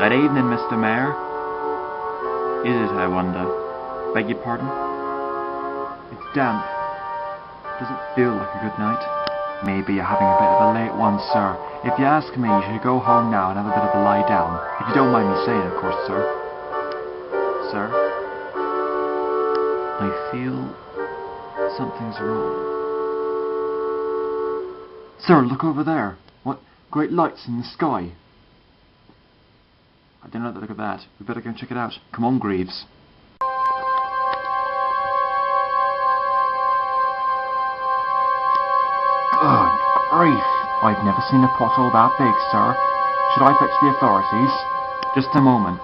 Good evening, Mr. Mayor. Is it, I wonder? Beg your pardon? It's damp. Doesn't feel like a good night. Maybe you're having a bit of a late one, sir. If you ask me, you should go home now and have a bit of a lie down. If you don't mind me saying, of course, sir. Sir? I feel something's wrong. Sir, look over there. What great lights in the sky. I don't know, look at that. We better go and check it out. Come on, Greaves. Good grief! I've never seen a pothole that big, sir. Should I fetch the authorities? Just a moment.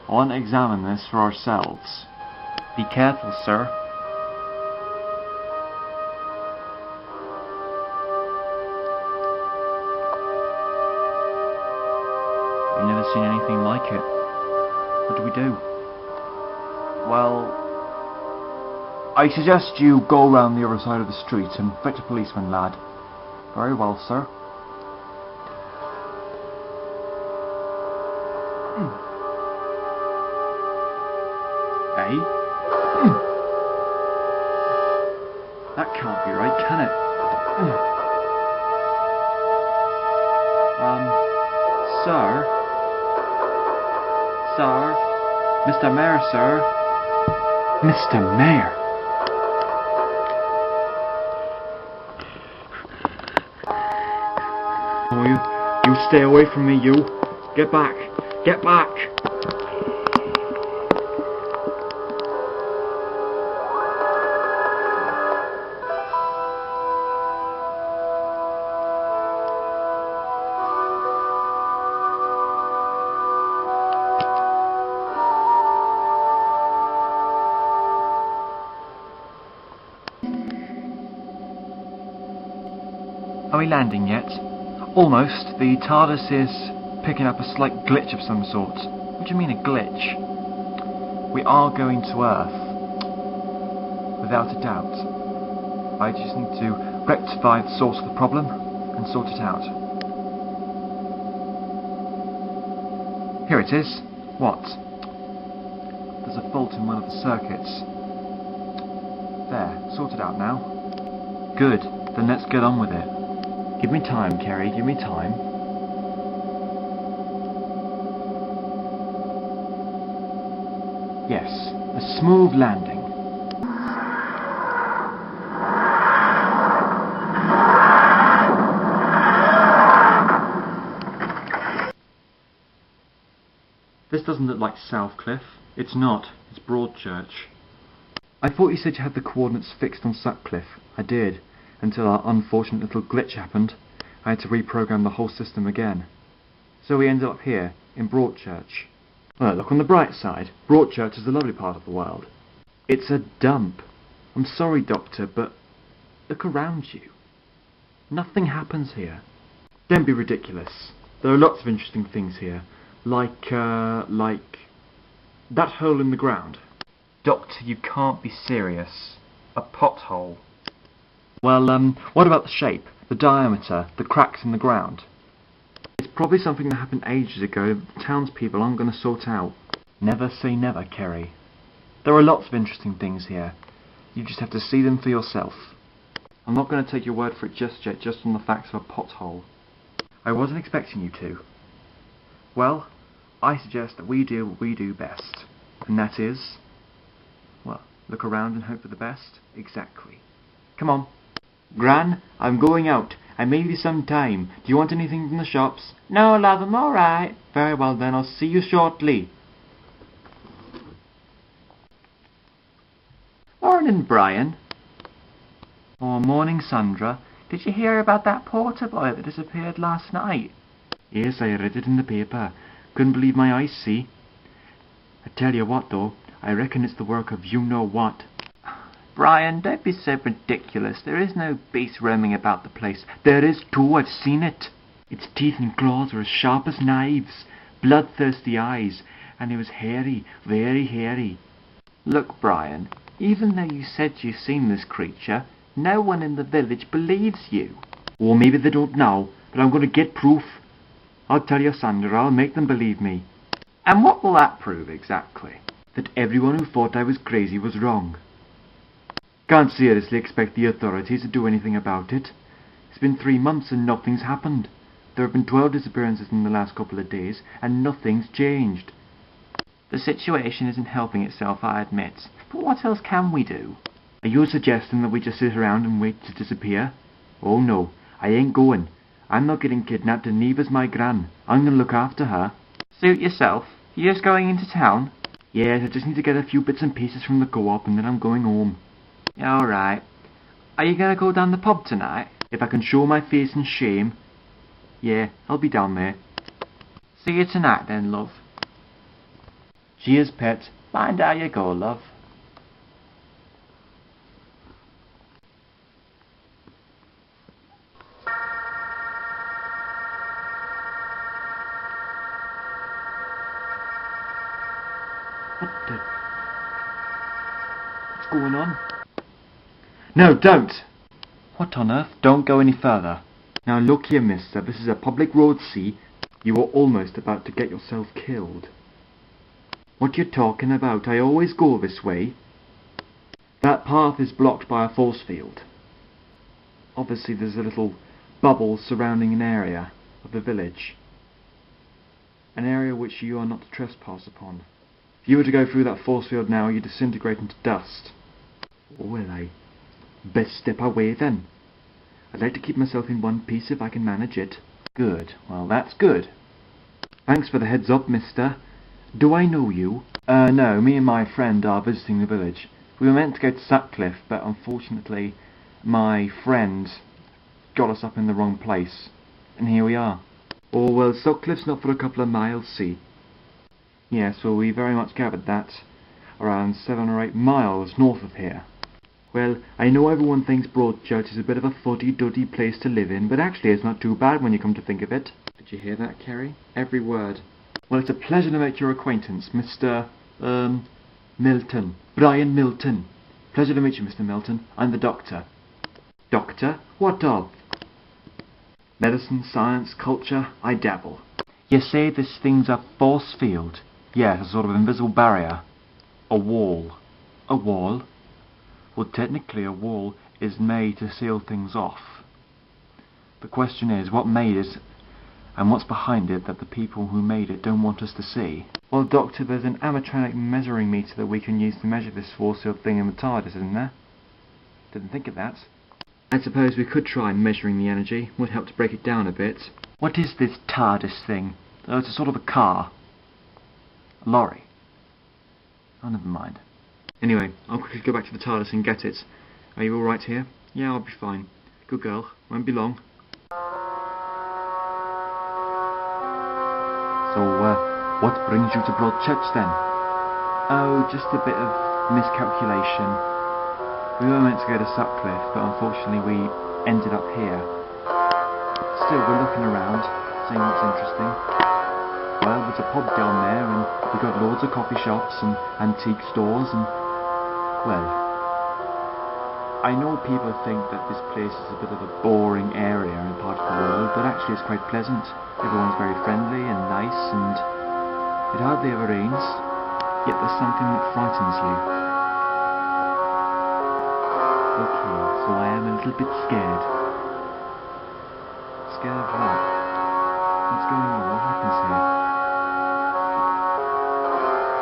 I want to examine this for ourselves. Be careful, sir. I've never seen anything like it. What do we do? Well, I suggest you go round the other side of the street and fetch a policeman, lad. Very well, sir. Eh? That can't be right, can it? Sir? Sir? Mr. Mayor, sir? Mr. Mayor? Oh, you stay away from me, you. Get back. Get back. Are we landing yet? Almost. The TARDIS is picking up a slight glitch of some sort. What do you mean a glitch? We are going to Earth. Without a doubt. I just need to rectify the source of the problem and sort it out. Here it is. What? There's a fault in one of the circuits. There. Sorted out now. Good. Then let's get on with it. Give me time, Kerry, give me time. Yes, a smooth landing. This doesn't look like Southcliffe. It's not, it's Broadchurch. I thought you said you had the coordinates fixed on Sutcliffe. I did. Until our unfortunate little glitch happened. I had to reprogram the whole system again. So we ended up here, in Broadchurch. Well, look on the bright side. Broadchurch is a lovely part of the world. It's a dump. I'm sorry, Doctor, but look around you. Nothing happens here. Don't be ridiculous. There are lots of interesting things here. Like that hole in the ground. Doctor, you can't be serious. A pothole. Well, what about the shape, the diameter, the cracks in the ground? It's probably something that happened ages ago that the townspeople aren't going to sort out. Never say never, Kerry. There are lots of interesting things here. You just have to see them for yourself. I'm not going to take your word for it just yet, just on the facts of a pothole. I wasn't expecting you to. Well, I suggest that we do what we do best. And that is, well, look around and hope for the best. Exactly. Come on. Gran, I'm going out. I may be some time. Do you want anything from the shops? No, love, I'm all right. Very well then, I'll see you shortly. Morning, Brian. Oh, morning, Sandra. Did you hear about that porter boy that disappeared last night? Yes, I read it in the paper. Couldn't believe my eyes, see? I tell you what, though, I reckon it's the work of you-know-what. Brian, don't be so ridiculous. There is no beast roaming about the place. There is too, I've seen it. Its teeth and claws are as sharp as knives, bloodthirsty eyes, and it was hairy, very hairy. Look, Brian, even though you said you've seen this creature, no one in the village believes you. Or maybe they don't now, but I'm going to get proof. I'll tell you, Sandra, I'll make them believe me. And what will that prove exactly? That everyone who thought I was crazy was wrong. Can't seriously expect the authorities to do anything about it. It's been 3 months and nothing's happened. There have been 12 disappearances in the last couple of days, and nothing's changed. The situation isn't helping itself, I admit. But what else can we do? Are you suggesting that we just sit around and wait to disappear? Oh no, I ain't going. I'm not getting kidnapped, and neither's my gran. I'm going to look after her. Suit yourself. You're just going into town? Yes, I just need to get a few bits and pieces from the co-op, and then I'm going home. Alright. Are you going to go down the pub tonight? If I can show my face in shame. Yeah, I'll be down there. See you tonight then, love. Cheers, pet. Mind how you go, love. What's going on? No, don't! What on earth? Don't go any further. Now look here, mister, this is a public road, see? You are almost about to get yourself killed. What you talking about? I always go this way. That path is blocked by a force field. Obviously there's a little bubble surrounding an area of the village. An area which you are not to trespass upon. If you were to go through that force field now, you'd disintegrate into dust. Well, I best step away then. I'd like to keep myself in one piece if I can manage it. Good. Well, that's good. Thanks for the heads up, mister. Do I know you? No, me and my friend are visiting the village. We were meant to go to Sutcliffe, but unfortunately my friend got us up in the wrong place. And here we are. Oh, well, Sutcliffe's not for a couple of miles, see. Yes, well, we very much gathered that. Around 7 or 8 miles north of here. Well, I know everyone thinks Broadchurch is a bit of a fuddy-duddy place to live in, but actually it's not too bad when you come to think of it. Did you hear that, Kerry? Every word. Well, it's a pleasure to make your acquaintance, Mr. Milton. Brian Milton. Pleasure to meet you, Mr. Milton. I'm the doctor. Doctor? What of? Medicine, science, culture, I dabble. You say this thing's a force field? Yes, a sort of invisible barrier. A wall. A wall? Well, technically a wall is made to seal things off. The question is, what made it, and what's behind it that the people who made it don't want us to see? Well, Doctor, there's an animatronic measuring meter that we can use to measure this force field thing in the TARDIS, isn't there? Didn't think of that. I suppose we could try measuring the energy. Would help to break it down a bit. What is this TARDIS thing? Oh, it's a sort of a car. A lorry. Oh, never mind. Anyway, I'll quickly go back to the TARDIS and get it. Are you alright here? Yeah, I'll be fine. Good girl. Won't be long. So, what brings you to Broadchurch then? Oh, just a bit of miscalculation. We were meant to go to Sutcliffe, but unfortunately we ended up here. Still, we're looking around, seeing what's interesting. Well, there's a pub down there, and we've got loads of coffee shops and antique stores, and, well, I know people think that this place is a bit of a boring area in part of the world, but actually it's quite pleasant. Everyone's very friendly and nice, and it hardly ever rains, yet there's something that frightens you. Okay, so I am a little bit scared. Scared of what? What's going on? What happens here?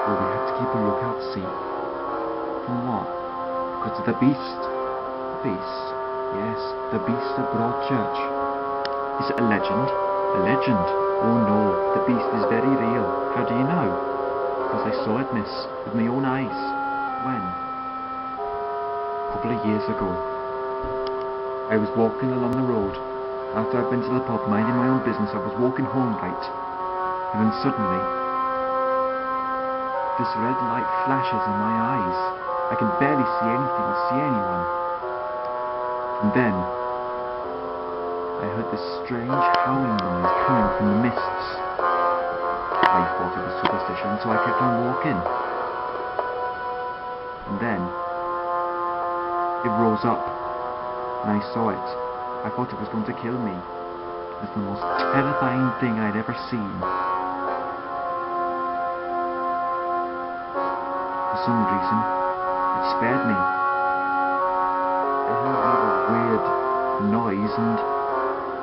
Well, we have to keep a lookout, see. From what? Because of the beast. The beast? Yes, the Beast of Broadchurch. Is it a legend? A legend? Oh no, the beast is very real. How do you know? Because I saw it, miss, with my own eyes. When? A couple of years ago. I was walking along the road. After I'd been to the pub minding my own business, I was walking home right. And then suddenly, this red light flashes in my eyes. I can barely see anything or see anyone. And then, I heard this strange howling noise coming from the mists. I thought it was superstition, so I kept on walking. And then, it rose up, and I saw it. I thought it was going to kill me. was the most terrifying thing I'd ever seen. For some reason, it spared me. I heard a weird noise and,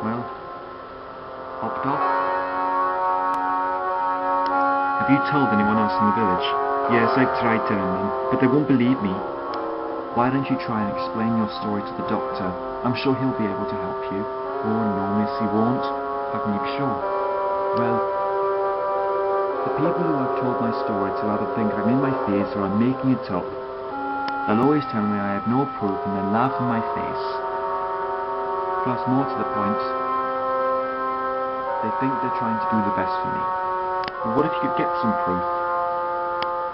well, hopped off. Have you told anyone else in the village? Yes, I've tried telling them, but they won't believe me. Why don't you try and explain your story to the doctor? I'm sure he'll be able to help you. Oh no, miss, he won't. How can you be sure? Well, the people who I've told my story to either think I'm in my face or I'm making it up. They'll always tell me I have no proof and then laugh in my face. Plus, more to the point, they think they're trying to do the best for me. But what if you could get some proof?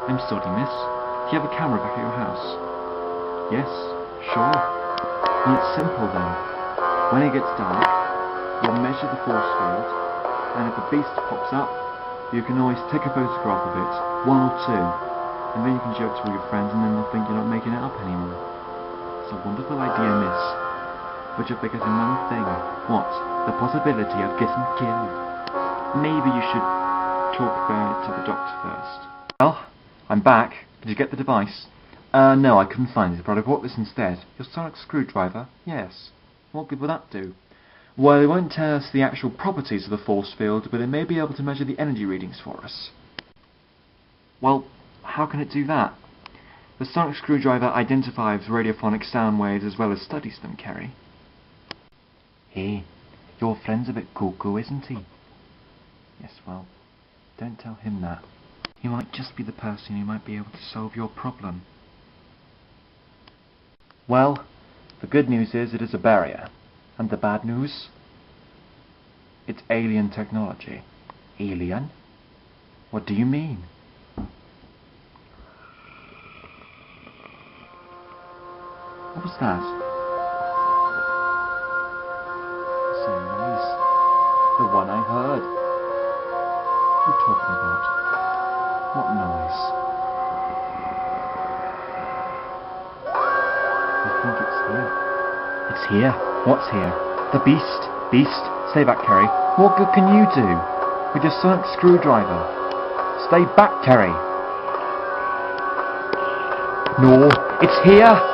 I'm sorry, miss. Do you have a camera back at your house? Yes, sure. Well, it's simple then. When it gets dark, you'll measure the force field, and if a beast pops up, you can always take a photograph of it, one or two, and then you can show it to all your friends and then they'll think you're not making it up anymore. It's a wonderful idea, miss. But you're forgetting one thing. What? The possibility of getting killed. Maybe you should talk about it to the doctor first. Well, I'm back. Did you get the device? No, I couldn't find it, but I bought this instead. Your sonic screwdriver? Yes. What good will that do? Well, it won't tell us the actual properties of the force field, but it may be able to measure the energy readings for us. Well, how can it do that? The sonic screwdriver identifies radiophonic sound waves as well as studies them, Kerry. Hey, your friend's a bit cuckoo, isn't he? Yes, well, don't tell him that. He might just be the person who might be able to solve your problem. Well, the good news is it is a barrier. And the bad news? It's alien technology. Alien? What do you mean? What was that? The same noise. The one I heard. What are you talking about? What noise? I think it's here. It's here. What's here? The beast. Beast. Stay back, Kerry. What good can you do? With your sonic screwdriver. Stay back, Kerry. No, it's here.